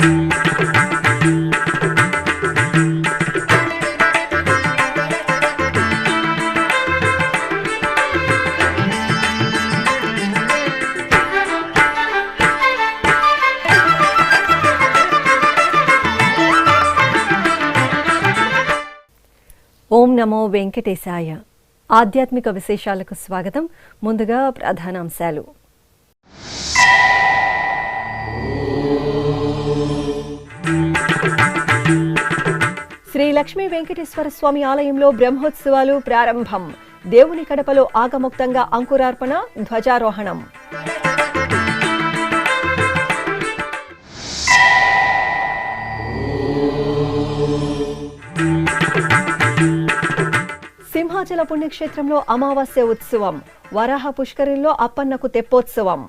ఓం నమో వెంకటేశాయ. ఆధ్యాత్మిక విశేషాలకు స్వాగతం. ముందుగా ప్రధానాంశాలు. శ్రీ లక్ష్మీ వెంకటేశ్వర స్వామి ఆలయంలో బ్రహ్మోత్సవాలు ప్రారంభం. దేవుని కడపలో ఆగమోక్తంగా అంకురార్పణ, ధ్వజారోహణం. సింహాచల పుణ్యక్షేత్రంలో అమావాస్య ఉత్సవం. వరాహ పుష్కరిణిలో అప్పన్నకు తెప్పోత్సవం.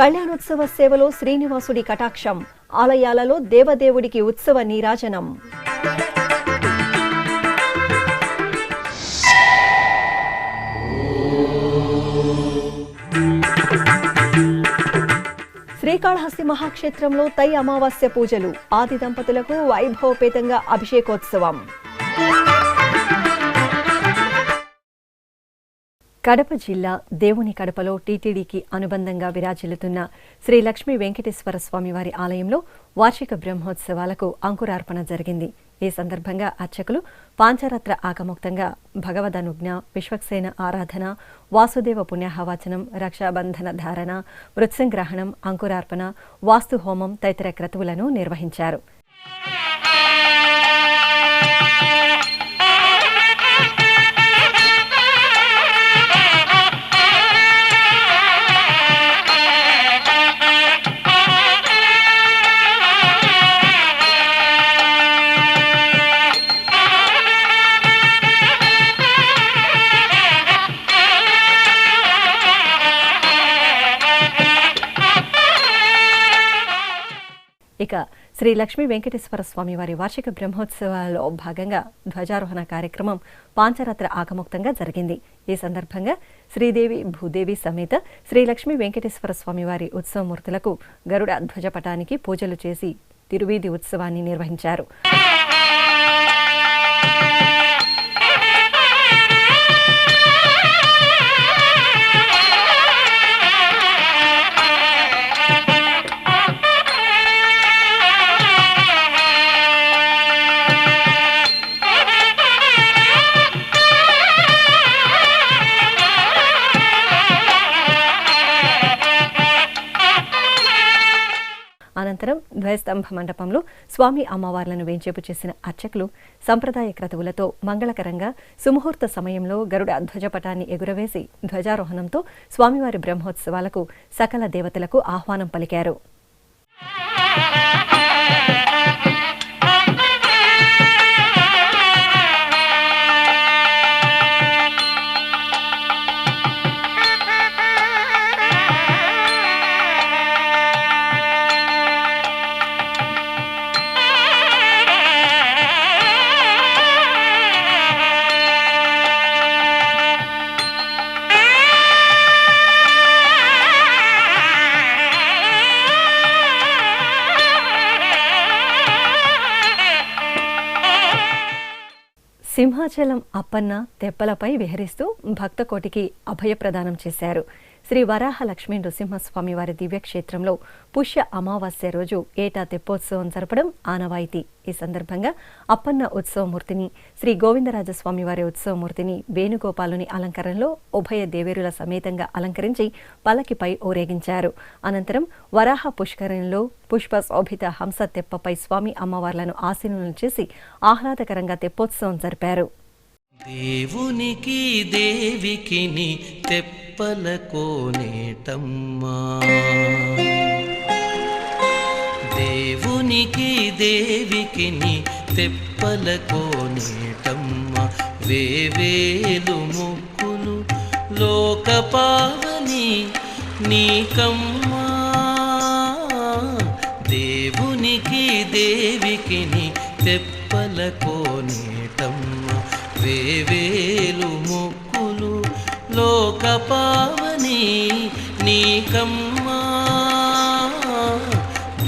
కళ్యాణోత్సవ సేవలో శ్రీనివాసుడి కటాక్షం. ఆలయాలలో దేవదేవుడికి ఉత్సవ నీరాజనం. శ్రీకాళహస్తి మహాక్షేత్రంలో తై అమావాస్య పూజలు. ఆది దంపతులకు వైభవపేతంగా అభిషేకోత్సవం. కడప జిల్లా దేవుని కడపలో టీటీడీకి అనుబంధంగా విరాజిల్లుతున్న శ్రీ లక్ష్మీ వెంకటేశ్వర స్వామివారి ఆలయంలో వార్షిక బ్రహ్మోత్సవాలకు అంకురార్పణ జరిగింది. ఈ సందర్భంగా అర్చకులు పాంచరాత్ర ఆగమోక్తంగా భగవదనుజ్ఞ, విశ్వక్సేన ఆరాధన, వాసుదేవ పుణ్యాహవాచనం, రక్షాబంధన ధారణ, మృత్సంగ్రహణం, అంకురార్పణ, వాస్తు హోమం తదితర క్రతువులను నిర్వహించారు. ఇక శ్రీ లక్ష్మీ వెంకటేశ్వర స్వామి వారి వార్షిక బ్రహ్మోత్సవాలలో భాగంగా ధ్వజారోహణ కార్యక్రమం పాంచరాత్ర ఆగమోక్తంగా జరిగింది. ఈ సందర్భంగా శ్రీదేవి భూదేవి సమేత శ్రీ లక్ష్మీ వెంకటేశ్వర స్వామి వారి ఉత్సవమూర్తులకు గరుడ ధ్వజపటానికి పూజలు చేసి తిరువీధి ఉత్సవాన్ని నిర్వహించారు. అనంతరం ధ్వజస్తంభ మండపంలో స్వామి అమ్మవార్లను వేంచేపు చేసిన అర్చకులు సంప్రదాయ క్రతువులతో మంగళకరంగా సుముహూర్త సమయంలో గరుడ ధ్వజపటాన్ని ఎగురవేసి ధ్వజారోహణంతో స్వామివారి బ్రహ్మోత్సవాలకు సకల దేవతలకు ఆహ్వానం పలికారు. సింహాచలం అప్పన్న తెప్పలపై విహరిస్తూ భక్తకోటికి అభయప్రదానం చేశారు. శ్రీ వరాహ లక్ష్మీ నృసింహస్వామి వారి దివ్యక్షేత్రంలో పుష్య అమావాస్య రోజు ఏటా తెప్పోత్సవం జరపడం ఆనవాయితీ. ఈ సందర్భంగా అప్పన్న ఉత్సవమూర్తిని, శ్రీ గోవిందరాజస్వామి వారి ఉత్సవమూర్తిని వేణుగోపాలుని అలంకరణలో ఉభయ దేవేరుల సమేతంగా అలంకరించి పల్లకిపై ఊరేగించారు. అనంతరం వరాహ పుష్కరిణిలో పుష్ప శోభిత హంస తెప్పపై స్వామి అమ్మవార్లను ఆసీనులను చేసి ఆహ్లాదకరంగా తెప్పోత్సవం జరిపారు. దేవునికి దేవికిని తెప్పల కోనేటమ్మా, దేవునికి దేవికిని తెప్పల కోనేటమ్మా, వేవేలు ముక్కులు లోకపావని నీకమ్మా, దేవునికి దేవికిని తెప్పల కోనేటమ్మా. కోనేటమ్మ వేవేలు మొక్కులు లోకపావని నీకమ్మా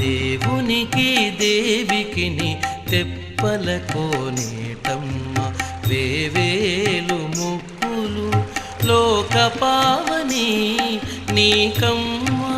దేవునికి దేవికిని తెప్పల కోనేటమ్మ వేవేలు మొక్కులు లోకపావని నీకమ్మా.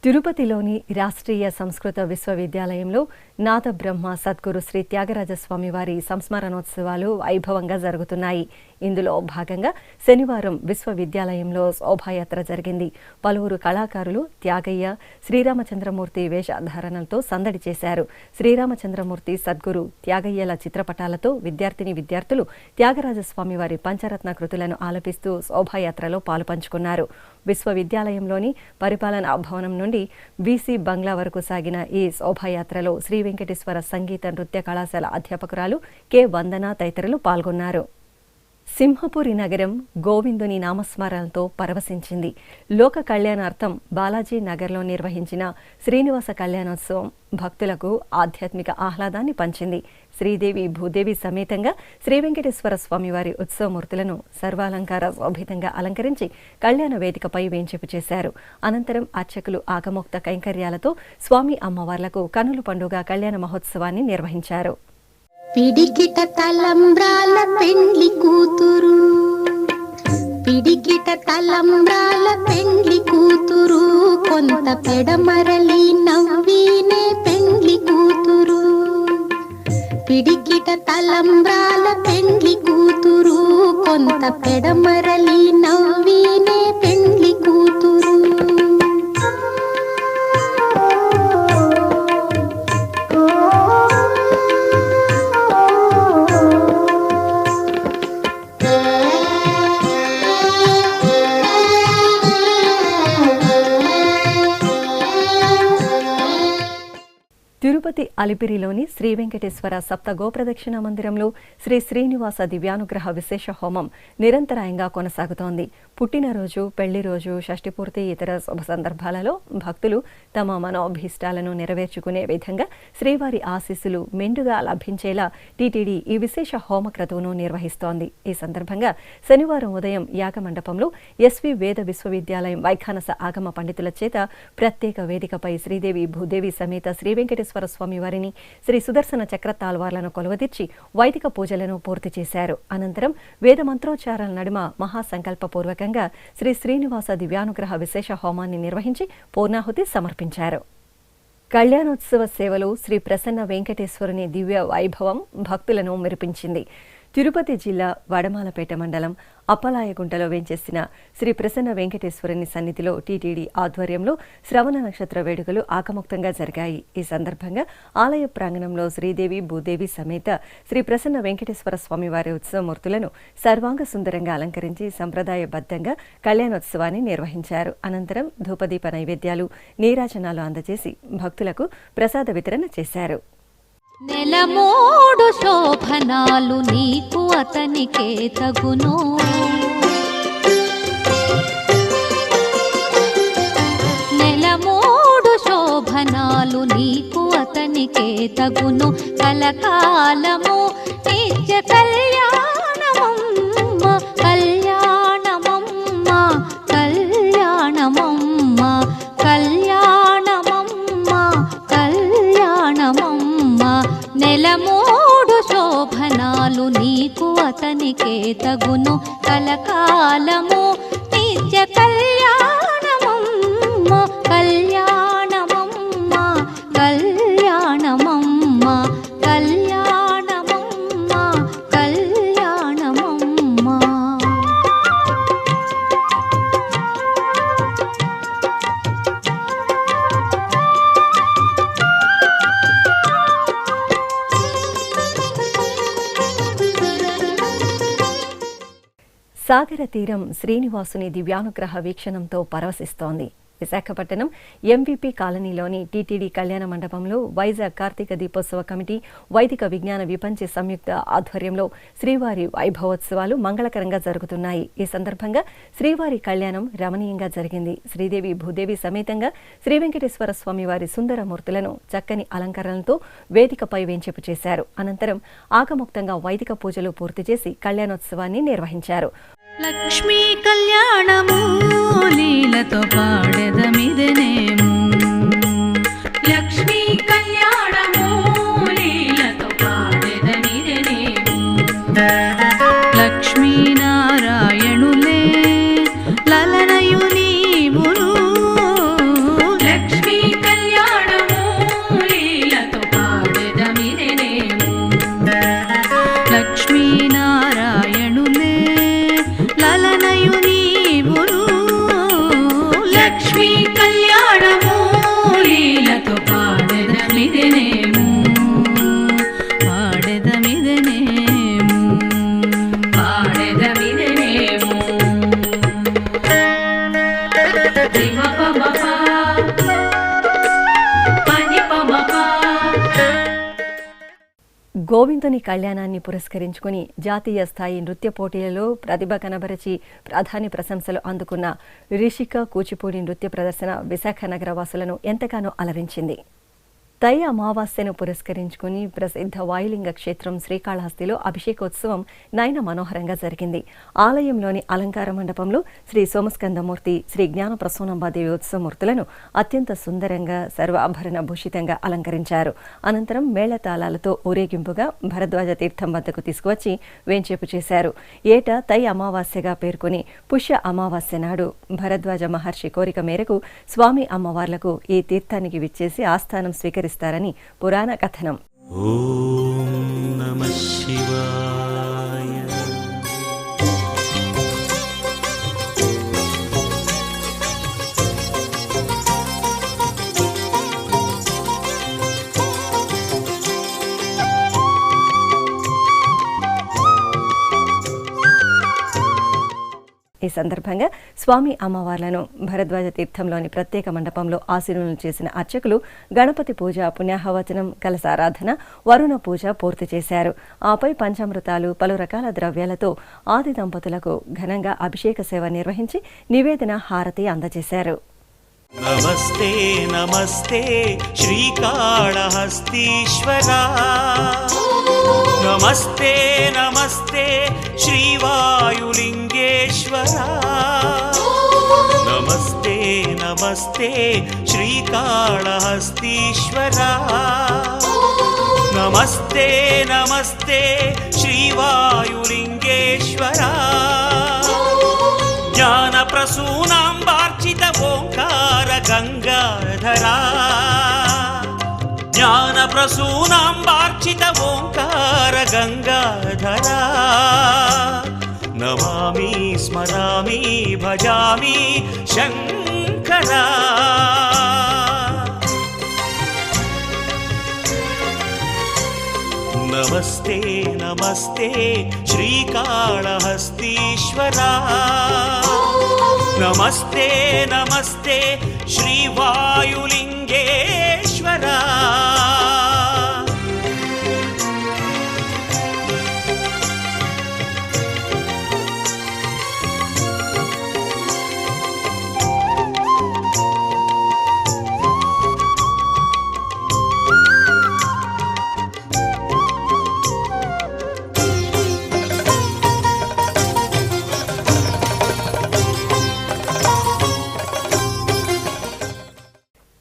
తిరుపతిలోని రాష్ట్రీయ సంస్కృత విశ్వవిద్యాలయంలో నాదబ్రహ్మ సద్గురు శ్రీ త్యాగరాజస్వామి వారి సంస్మరణోత్సవాలు వైభవంగా జరుగుతున్నాయి. ఇందులో భాగంగా శనివారం విశ్వవిద్యాలయంలో శోభాయాత్ర జరిగింది. పలువురు కళాకారులు త్యాగయ్య, శ్రీరామచంద్రమూర్తి వేషధారణలతో సందడి చేశారు. శ్రీరామచంద్రమూర్తి, సద్గురు, త్యాగయ్యల చిత్రపటాలతో విద్యార్థులు త్యాగరాజస్వామి వారి పంచరత్న కృతులను ఆలపిస్తూ శోభాయాత్రలో పాలుపంచుకున్నారు. విశ్వవిద్యాలయంలోని పరిపాలనా భవనం నుండి బీసీ బంగ్లా వరకు సాగిన ఈ శోభాయాత్రలో శ్రీ వెంకటేశ్వర సంగీత నృత్య కళాశాల అధ్యాపకురాలు కె వందన తదితరులు పాల్గొన్నారు. సింహపురి నగరం గోవిందుని నామస్మరణలతో పరవశించింది. లోక కళ్యాణార్థం బాలాజీ నగర్లో నిర్వహించిన శ్రీనివాస కళ్యాణోత్సవం భక్తులకు ఆధ్యాత్మిక ఆహ్లాదాన్ని పంచింది. శ్రీదేవి భూదేవి సమేతంగా శ్రీ వెంకటేశ్వర స్వామివారి ఉత్సవమూర్తులను సర్వాలంకార శోభితంగా అలంకరించి కళ్యాణ వేదికపై వేంచేపు చేశారు. అనంతరం అర్చకులు ఆగమోక్త కైంకర్యాలతో స్వామి అమ్మవార్లకు కనుల పండుగ కళ్యాణ మహోత్సవాన్ని నిర్వహించారు. పిడికిట తలంబ్రాల పెండ్లి కూతురు, పిడికిట తలంబ్రాల పెండ్లి కూతురు, కొంత పెడమరలి నవ్వీనే పెండ్లి కూతురు. పిడికిట తలంబ్రాల పెండ్లి కూతురు, కొంత పెడమరలి నవ్వీనే పెండ్లి కూతురు. తిరుపతి అలిపిరిలోని శ్రీ వెంకటేశ్వర సప్త గోప్రదక్షిణ మందిరంలో శ్రీ శ్రీనివాస దివ్యానుగ్రహ విశేష హోమం నిరంతరాయంగా కొనసాగుతోంది. పుట్టినరోజు, పెళ్లిరోజు, షష్ఠిపూర్తి, ఇతర శుభ సందర్భాలలో భక్తులు తమ మనోభీష్టాలను నెరవేర్చుకునే విధంగా శ్రీవారి ఆశీస్సులు మెండుగా లభించేలా టీటీడీ ఈ విశేష హోమ క్రతువును నిర్వహిస్తోంది. ఈ సందర్భంగా శనివారం ఉదయం యాగమండపంలో ఎస్వి వేద విశ్వవిద్యాలయం వైఖానస ఆగమ పండితుల చేత ప్రత్యేక వేదికపై శ్రీదేవి భూదేవి సమేత శ్రీ వెంకటేశ్వర స్వామి వారిని, శ్రీ సుదర్శన చక్ర తాల్వార్లను కొలువదీర్చి వైదిక పూజలను పూర్తి చేశారు. అనంతరం వేద మంత్రోచ్చారాల నడుమ మహాసంకల్పపూర్వకంగా శ్రీ శ్రీనివాస దివ్యానుగ్రహ విశేష హోమాన్ని నిర్వహించి పూర్ణాహుతి సమర్పించారు. కళ్యాణోత్సవ సేవలో శ్రీ ప్రసన్న వెంకటేశ్వరుని దివ్య వైభవం భక్తులను మెరిపించింది. తిరుపతి జిల్లా వడమాలపేట మండలం అప్పలాయగుంటలో వేంచేసిన శ్రీ ప్రసన్న వెంకటేశ్వరుని సన్నిధిలో టీటీడీ ఆధ్వర్యంలో శ్రవణ నక్షత్ర వేడుకలు ఆకముక్తంగా జరిగాయి. ఈ సందర్భంగా ఆలయ ప్రాంగణంలో శ్రీదేవి భూదేవి సమేత శ్రీ ప్రసన్న వెంకటేశ్వర స్వామివారి ఉత్సవమూర్తులను సర్వాంగ సుందరంగా అలంకరించి సంప్రదాయబద్ధంగా కళ్యాణోత్సవాన్ని నిర్వహించారు. అనంతరం ధూపదీప నైవేద్యాలు, నీరాజనాలు అందజేసి భక్తులకు ప్రసాద వితరణ చేశారు. నెలమూడు శోభనాలు నీకు అతనికే తగును, నెలమూడు శోభనాలు నీకు అతనికే తగును, కలకాలము నిత్య కళ్యాణమమ్మ, కళ్యాణమమ్మ, కళ్యాణమమ్మ, కళ్యాణమమ్మ, కళ్యాణమమ్మ. నెలమూడు శోభనాలు నీకు అతనికే తగును, కలకాలము నిత్య కళ్యాణమమ్మ, కళ్యాణమమ్మ, కళ్యాణమమ్మ, కళ్యాణమమ్మ, కళ్యాణమమ్మ. సాగర తీరం శ్రీనివాసుని దివ్యానుగ్రహ వీక్షణంతో పరవశిస్తోంది. విశాఖపట్నం ఎంవిపి కాలనీలోని టీటీడీ కళ్యాణ మండపంలో వైజాగ్ కార్తీక దీపోత్సవ కమిటీ, వైదిక విజ్ఞాన విపంచి సంయుక్త ఆధ్వర్యంలో శ్రీవారి వైభవోత్సవాలు మంగళకరంగా జరుగుతున్నాయి. ఈ సందర్భంగా శ్రీవారి కళ్యాణం రమణీయంగా జరిగింది. శ్రీదేవి భూదేవి సమేతంగా శ్రీ వెంకటేశ్వర స్వామి వారి సుందరమూర్తులను చక్కని అలంకరణలతో వేదికపై వేంచేపు చేశారు. అనంతరం ఆగమోక్తంగా వైదిక పూజలు పూర్తి చేసి కళ్యాణోత్సవాన్ని నిర్వహించారు. లక్ష్మీ కళ్యాణము లీలతో పాడెదమిదనేము, లక్ష్మీ కళ్యాణము లీలతో పాడెదమిదనేము, లక్ష్మీనారాయణులే లలనయు నీవును, లక్ష్మీ కళ్యాణము లీలతో పాడెదమిదనేము, లక్ష్మీనారాయణులే లలనయు నీవును, లక్ష్మీ కళ్యాణము లీలతో పాడెదమిదనేము, పాడెదమిదనేము, పాడెదమిదనేము. దివపమప పనిపమప. గోవిందుని కళ్యాణాన్ని పురస్కరించుకుని జాతీయ స్థాయి నృత్య పోటీలలో ప్రతిభ కనబరచి ప్రధాని ప్రశంసలు అందుకున్న రిషిక కూచిపూడి నృత్య ప్రదర్శన విశాఖ నగర వాసులను ఎంతగానో అలరించింది. తై అమావాస్యను పురస్కరించుకుని ప్రసిద్ధ వాయులింగ క్షేత్రం శ్రీకాళహస్తిలో అభిషేకోత్సవం నయన మనోహరంగా జరిగింది. ఆలయంలోని అలంకార మండపంలో శ్రీ సోమస్కందమూర్తి, శ్రీ జ్ఞాన ప్రసూనంబాదేవి ఉత్సవమూర్తులను అత్యంత సుందరంగా సర్వాభరణ భూషితంగా అలంకరించారు. అనంతరం మేళతాళాలతో ఊరేగింపుగా భరద్వాజ తీర్థం వద్దకు తీసుకువచ్చి వేంచేపు చేశారు. ఏటా తై అమావాస్యగా పేర్కొని పుష్య అమావాస్య నాడు భరద్వాజ మహర్షి కోరిక మేరకు స్వామి అమ్మవార్లకు ఈ తీర్థానికి విచ్చేసి ఆస్థానం స్వీకరిస్తారని పురాణ కథనం. ఓం నమః శివాయ. ఈ సందర్భంగా స్వామి అమ్మవార్లను భరద్వాజ తీర్థంలోని ప్రత్యేక మండపంలో ఆశీనులను చేసిన అర్చకులు గణపతి పూజ, పుణ్యాహవచనం, కలశారాధన, వరుణ పూజ పూర్తి చేశారు. ఆపై పంచామృతాలు, పలు రకాల ద్రవ్యాలతో ఆది దంపతులకు ఘనంగా అభిషేక సేవ నిర్వహించి నివేదన, హారతి అందజేశారు. నమస్తే నమస్తే శ్రీకాళహస్తీశ్వరా, నమస్తే నమస్తే శ్రీవాయులింగేశ్వరా, నమస్తే నమస్తే శ్రీకాళహస్తీశ్వరా, నమస్తే నమస్తే శ్రీవాయులింగేశ్వరా, జ్ఞాన ప్రసూనాంబార్చిత ఓంకార గంగాధరా, జ్ఞాన ప్రసూనాంబార్చిత ఓంకార గంగాధరా, నమామి స్మరామి భజామి శంకరా. నమస్తే నమస్తే శ్రీకాళహస్తీశ్వరా, నమస్తే నమస్తే శ్రీవాయులింగేశ్వరా.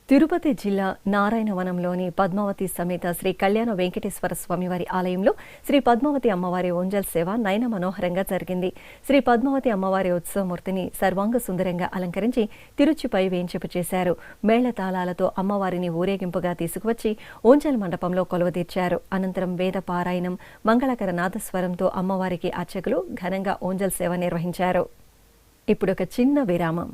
తిరుపతి జిల్లా నారాయణవనంలోని పద్మావతి సమేత శ్రీ కళ్యాణ వెంకటేశ్వర స్వామివారి ఆలయంలో శ్రీ పద్మావతి అమ్మవారి ఓంజల్ సేవ నయన మనోహరంగా జరిగింది. శ్రీ పద్మావతి అమ్మవారి ఉత్సవమూర్తిని సర్వాంగ సుందరంగా అలంకరించి తిరుచిపై వేంచేపు చేశారు. మేళతాళాలతో అమ్మవారిని ఊరేగింపుగా తీసుకువచ్చి ఓంజల్ మండపంలో కొలువదీర్చారు. అనంతరం వేద పారాయణం, మంగళకర నాదస్వరంతో అమ్మవారికి అర్చకులు ఘనంగా ఓంజల్ సేవ నిర్వహించారు. ఇప్పుడు ఒక చిన్న విరామం.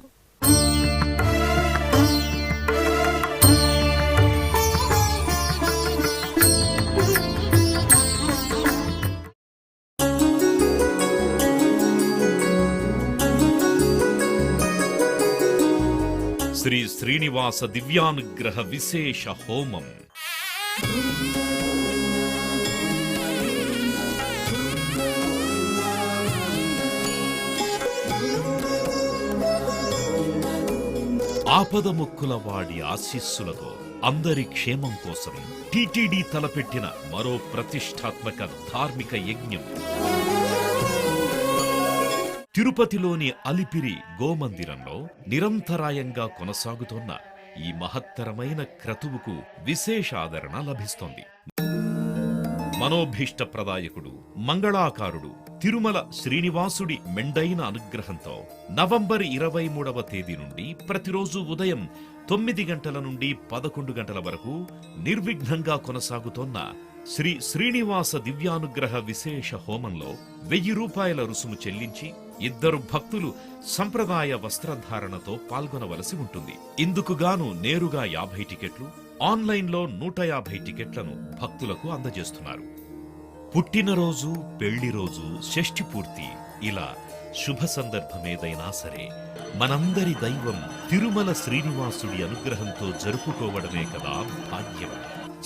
శ్రీ శ్రీనివాస దివ్యానుగ్రహ విశేష హోమం. ఆపదముక్కుల వాడి ఆశీస్సులతో అందరి క్షేమం కోసం టిటిడి తలపెట్టిన మరో ప్రతిష్టాత్మక ధార్మిక యజ్ఞం. తిరుపతిలోని అలిపిరి గోమందిరంలో నిరంతరాయంగా కొనసాగుతోన్న ఈ మహత్తరమైన క్రతువుకు విశేష ఆదరణ లభిస్తోంది. మనోభీష్టప్రదాయకుడు, మంగళాకారుడు తిరుమల శ్రీనివాసుడి మెండైన అనుగ్రహంతో నవంబర్ 23వ తేదీ నుండి ప్రతిరోజు ఉదయం 9 గంటల నుండి 11 గంటల వరకు నిర్విఘ్నంగా కొనసాగుతోన్న శ్రీ శ్రీనివాస దివ్యానుగ్రహ విశేష హోమంలో 1000 రూపాయల రుసుము చెల్లించి 2 భక్తులు సంప్రదాయ వస్త్రధారణతో పాల్గొనవలసి ఉంటుంది. ఇందుకుగాను నేరుగా 50 టికెట్లు, ఆన్లైన్లో 150 టికెట్లను భక్తులకు అందజేస్తున్నారు. పుట్టినరోజు, పెళ్లి రోజు, షష్ఠి పూర్తి ఇలా శుభ సందర్భమేదైనా సరే మనందరి దైవం తిరుమల శ్రీనివాసుడి అనుగ్రహంతో జరుపుకోవడమే కదా భాగ్యం.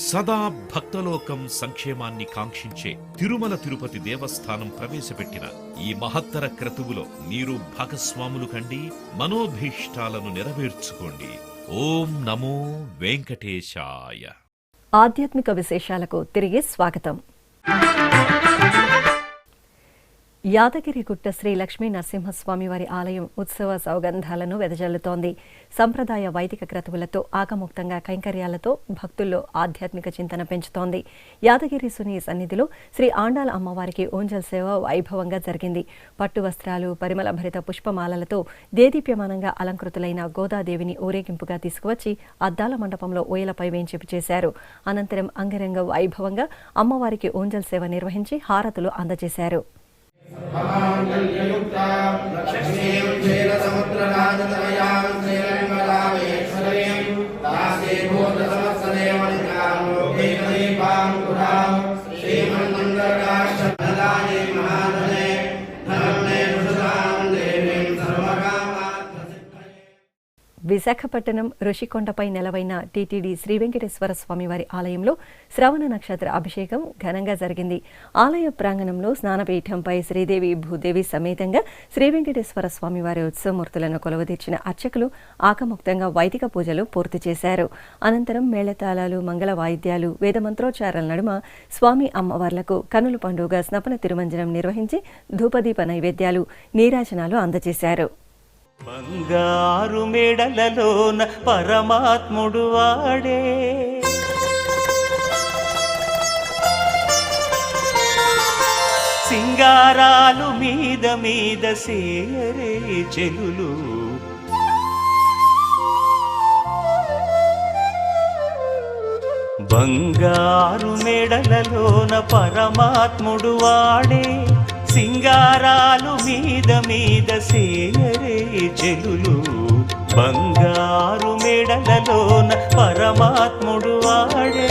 సదా భక్తలోకం సంక్షేమాన్ని కాంక్షించే తిరుమల తిరుపతి దేవస్థానం ప్రవేశపెట్టిన ఈ మహత్తర క్రతువులో మీరు భాగస్వాములు కండి, మనోభీష్టాలను నెరవేర్చుకోండి. ఓం నమో వెంకటేశాయ. ఆధ్యాత్మిక విశేషాలకు తిరిగి స్వాగతం. యాదగిరిగుట్ట శ్రీ లక్ష్మీ నరసింహస్వామి వారి ఆలయం ఉత్సవ సౌగంధాలను వెదజల్లుతోంది. సంప్రదాయ వైదిక క్రతువులతో ఆగముక్తంగా కైంకర్యాలతో భక్తుల్లో ఆధ్యాత్మిక చింతన పెంచుతోంది. యాదగిరీసుని సన్నిధిలో శ్రీ ఆండాల అమ్మవారికి ఓంజల్ సేవ వైభవంగా జరిగింది. పట్టు వస్త్రాలు, పరిమళ భరిత పుష్పమాలలతో దేదీప్యమానంగా అలంకృతులైన గోదాదేవిని ఊరేగింపుగా తీసుకువచ్చి అద్దాల మండపంలో ఊయలపై వేంచేపు చేశారు. అనంతరం అంగరంగ వైభవంగా అమ్మవారికి ఓంజల్ సేవ నిర్వహించి హారతులు అందజేశారు. విశాఖపట్నం ఋషికొండపై నెలవైన టీటీడీ శ్రీ వెంకటేశ్వర స్వామివారి ఆలయంలో శ్రవణ నక్షత్ర అభిషేకం ఘనంగా జరిగింది. ఆలయ ప్రాంగణంలో స్నానపీఠంపై శ్రీదేవి భూదేవి సమేతంగా శ్రీ వెంకటేశ్వర స్వామివారి ఉత్సవమూర్తులను కొలువుదీర్చిన అర్చకులు ఆకముక్తంగా వైదిక పూజలు పూర్తి చేశారు. అనంతరం మేళతాళాలు, మంగళ వాయిద్యాలు, వేదమంత్రోచ్చారాల నడుమ స్వామి అమ్మవార్లకు కనుల పండుగ స్నపన తిరుమంజనం నిర్వహించి ధూపదీప నైవేద్యాలు, నీరాజనాలు అందజేశారు. బంగారు మెడలలోన పరమాత్ముడు వాడే, సింగారాలు మీద మీద సేయరే చెలులు, బంగారు మెడలలోన పరమాత్ముడు వాడే, సింగారాలు మీద మీద సేయరే చెలులు, బంగారు మెడలలోన పరమాత్ముడు వాడే.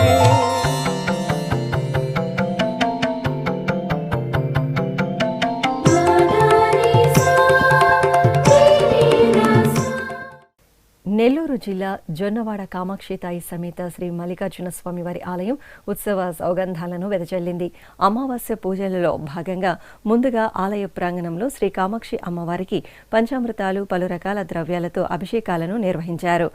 నెల్లూరు జిల్లా జొన్నవాడ కామాక్షితాయి సమేత శ్రీ మల్లికార్జున స్వామివారి ఆలయం ఉత్సవ సౌగంధాలను వెదజల్లింది. అమావాస్య పూజలలో భాగంగా ముందుగా ఆలయ ప్రాంగణంలో శ్రీ కామాక్షి అమ్మవారికి పంచామృతాలు, పలు రకాల ద్రవ్యాలతో అభిషేకాలను నిర్వహించారు.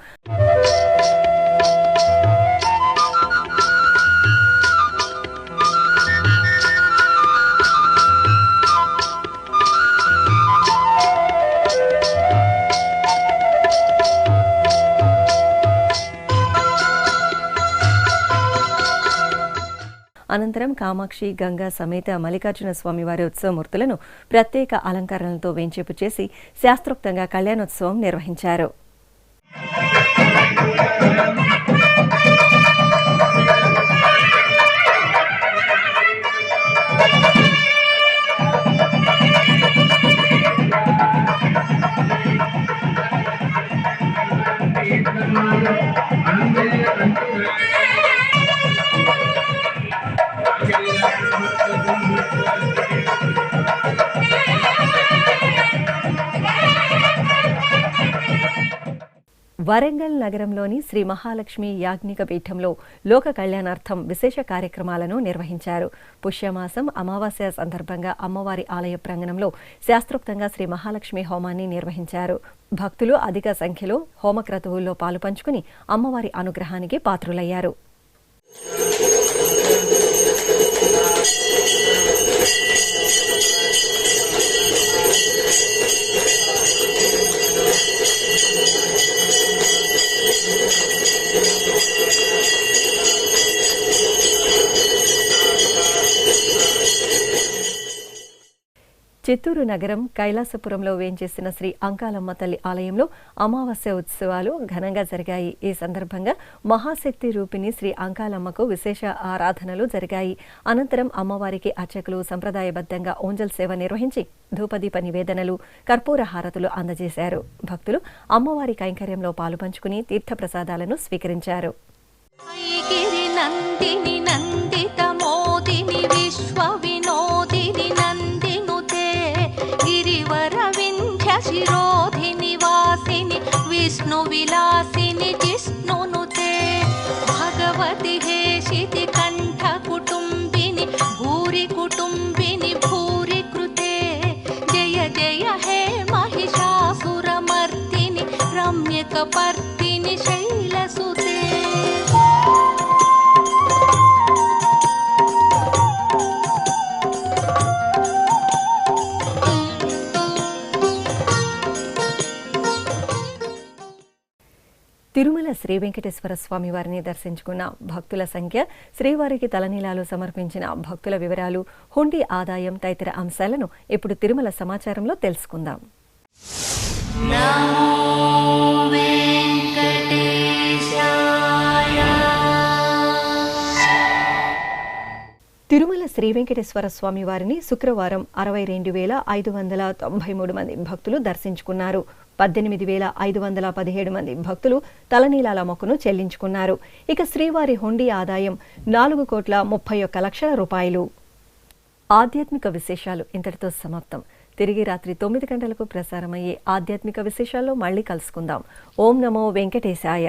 అనంతరం కామాక్షి, గంగా సమేత మల్లికార్జున స్వామివారి ఉత్సవమూర్తులను ప్రత్యేక అలంకరణలతో వేంచేపు చేసి శాస్త్రోక్తంగా కళ్యాణోత్సవం నిర్వహించారు. వరంగల్ నగరంలోని శ్రీ మహాలక్ష్మి యాజ్ఞిక పీఠంలో లోక కళ్యాణార్థం విశేష కార్యక్రమాలను నిర్వహించారు. పుష్యమాసం అమావాస్య సందర్భంగా అమ్మవారి ఆలయ ప్రాంగణంలో శాస్త్రోక్తంగా శ్రీ మహాలక్ష్మి హోమాన్ని నిర్వహించారు. భక్తులు అధిక సంఖ్యలో హోమక్రతువుల్లో పాలుపంచుకుని అమ్మవారి అనుగ్రహానికి పాత్రులయ్యారు. చిత్తూరు నగరం కైలాసపురంలో వేంచేసిన శ్రీ అంకాలమ్మ తల్లి ఆలయంలో అమావాస్య ఉత్సవాలు ఘనంగా జరిగాయి. ఈ సందర్భంగా మహాశక్తి రూపిణి శ్రీ అంకాలమ్మకు విశేష ఆరాధనలు జరిగాయి. అనంతరం అమ్మవారికి అర్చకులు సంప్రదాయబద్ధంగా ఓంజల్ సేవ నిర్వహించి ధూపదీప నివేదనలు, కర్పూర హారతులు అందజేశారు. భక్తులు అమ్మవారి కైంకర్యంలో పాలుపంచుకుని తీర్థప్రసాదాలను స్వీకరించారు. శిరోధిని వాసిని విష్ణు విలాసిని జిష్ణునుతే భగవతి హేషితి కంఠ కుటుంబిని భూరి కుటుంబిని భూరి కృతే జయ జయ హే మహిషాసురమర్దిని రమ్యకపర్దిని శైలసుతే. తిరుమల శ్రీ వెంకటేశ్వర స్వామి వారిని దర్శించుకున్న భక్తుల సంఖ్య, శ్రీవారికి తలనీలాలు సమర్పించిన భక్తుల వివరాలు, హుండీ ఆదాయం తదితర అంశాలను ఇప్పుడు తిరుమల సమాచారంలో తెలుసుకుందాం. తిరుమల శ్రీ వెంకటేశ్వర స్వామి వారిని శుక్రవారం 62,593 మంది భక్తులు దర్శించుకున్నారు. 18,517 మంది భక్తులు తలనీలాల మొక్కును చెల్లించుకున్నారు. ఇక శ్రీవారి హుండీ ఆదాయం 4,31,00,000 రూపాయలు. ఆధ్యాత్మిక విశేషాలు ఇంతటితో సమాప్తం. తిరిగి రాత్రి 9 గంటలకు ప్రసారమయ్యే ఆధ్యాత్మిక విశేషాల్లో మళ్ళీ కలుసుకుందాం. ఓం నమో వెంకటేశాయ.